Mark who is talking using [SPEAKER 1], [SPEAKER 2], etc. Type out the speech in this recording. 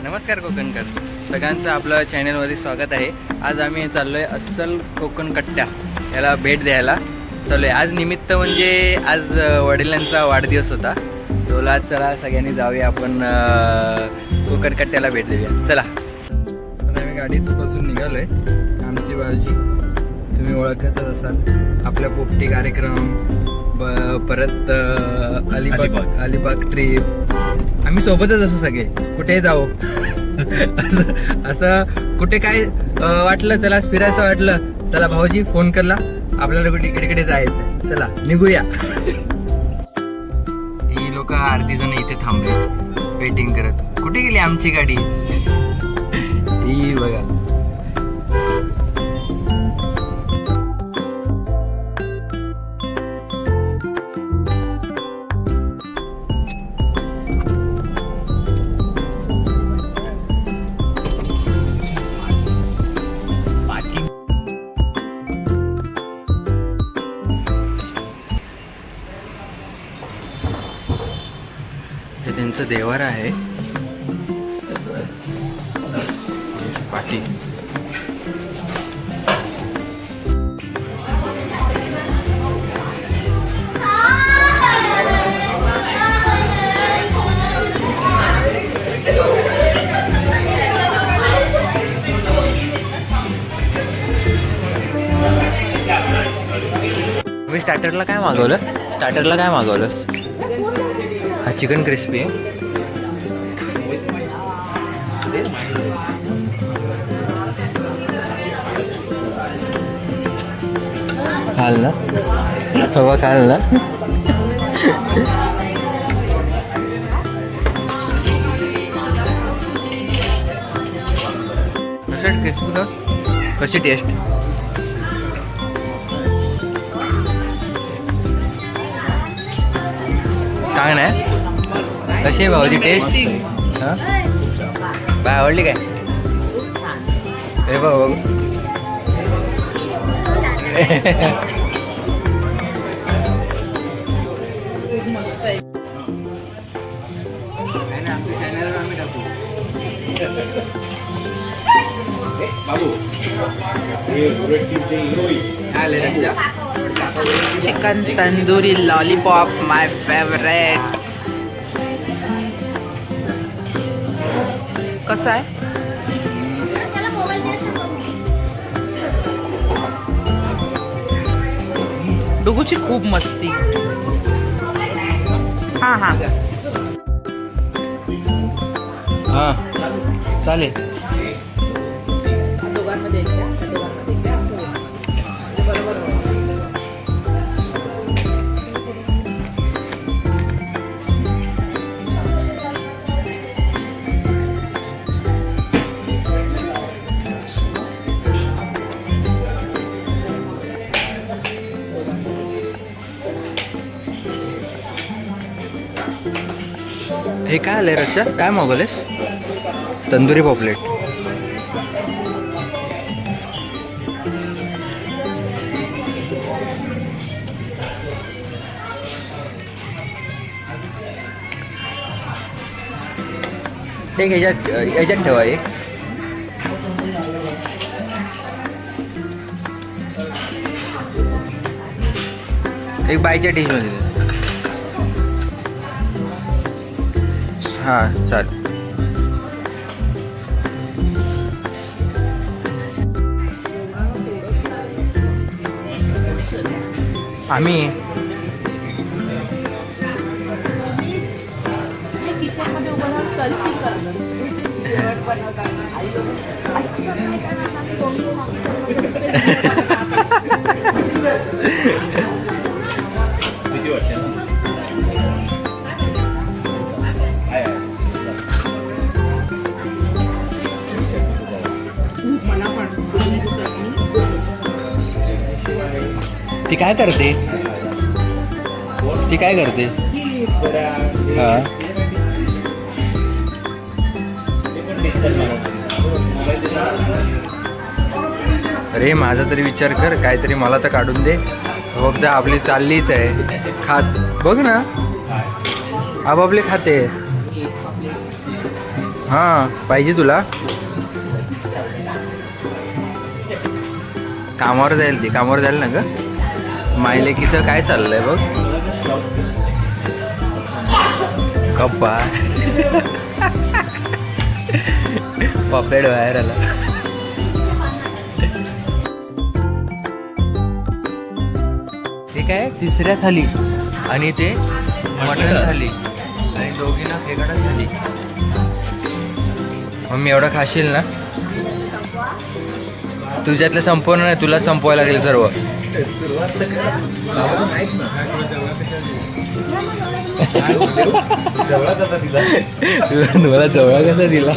[SPEAKER 1] नमस्कार कोकणकर, सगळ्यांचं आपलं चॅनलमध्ये स्वागत आहे. आज आम्ही चाललो आहे अस्सल कोकण कट्ट्या याला भेट द्यायला चाललो आहे. आज निमित्त म्हणजे आज वडिलांचा वाढदिवस होता. तोला चला सगळ्यांनी जाऊया आपण कोकण कट्ट्याला भेट देऊया. चला, आता आम्ही गाडीत बसून निघालो आहे. आमची भाऊजी तुम्ही ओळखतच असाल, आपल्या पोपटी कार्यक्रम परत अलिबाग ट्रिप आम्ही सोबतच असो सगळे, कुठेही जाऊ. असं कुठे काय वाटलं चला फिरायचं वाटलं चला भाऊजी फोन करला आपल्याला कुठे इकडे जायचं, चला निघूया. ही लोक अर्धी जण इथे थांबले वेटिंग करत. कुठे गेली आमची गाडी? ही बघा. त्यांचं देवार आहे पाटी. तुम्ही स्टार्टरला काय मागवलंस? हा चिकन क्रिस्पी आहे. खाल ना हवा, खाल ना. क्रिस्पी का कशी टेस्ट? चांगलं आहे. कशी आहे भाऊची टेस्ट? हां बाय आवडली काय? हे बघ
[SPEAKER 2] चिकन तंदूरी लॉलीपॉप माय फेवरेट. कसं आहे? डुगूची खूप मस्ती. हां हां
[SPEAKER 1] हां चालेल. हे काय आलंय रक्षा? काय मागवलेस? तंदुरी पॉपलेट. एक ह्याच्यात ठेवा. एक बाईच्या डिशमध्ये. हां चालेल. आम्ही ती काय करते? हां अरे माझा तरी विचार कर, काहीतरी मला तर काढून दे. फक्त आपली चाललीच आहे खात. बघ ना आपापले खाते. हां पाहिजे तुला. कामावर जाईल ती, कामावर जाईल ना ग. मायलेकीचं काय चाललंय बघ. कप्पा पपेड बाहेर आला. ते काय तिसऱ्या थाली आणि ते मटण थाली आणि दोघींना खेकडा थाली. मम्मी एवढं खाशील ना? तुझ्यातलं संपवणं नाही, तुला संपवायला लागेल सर्व. मला जवळ कसा दिला.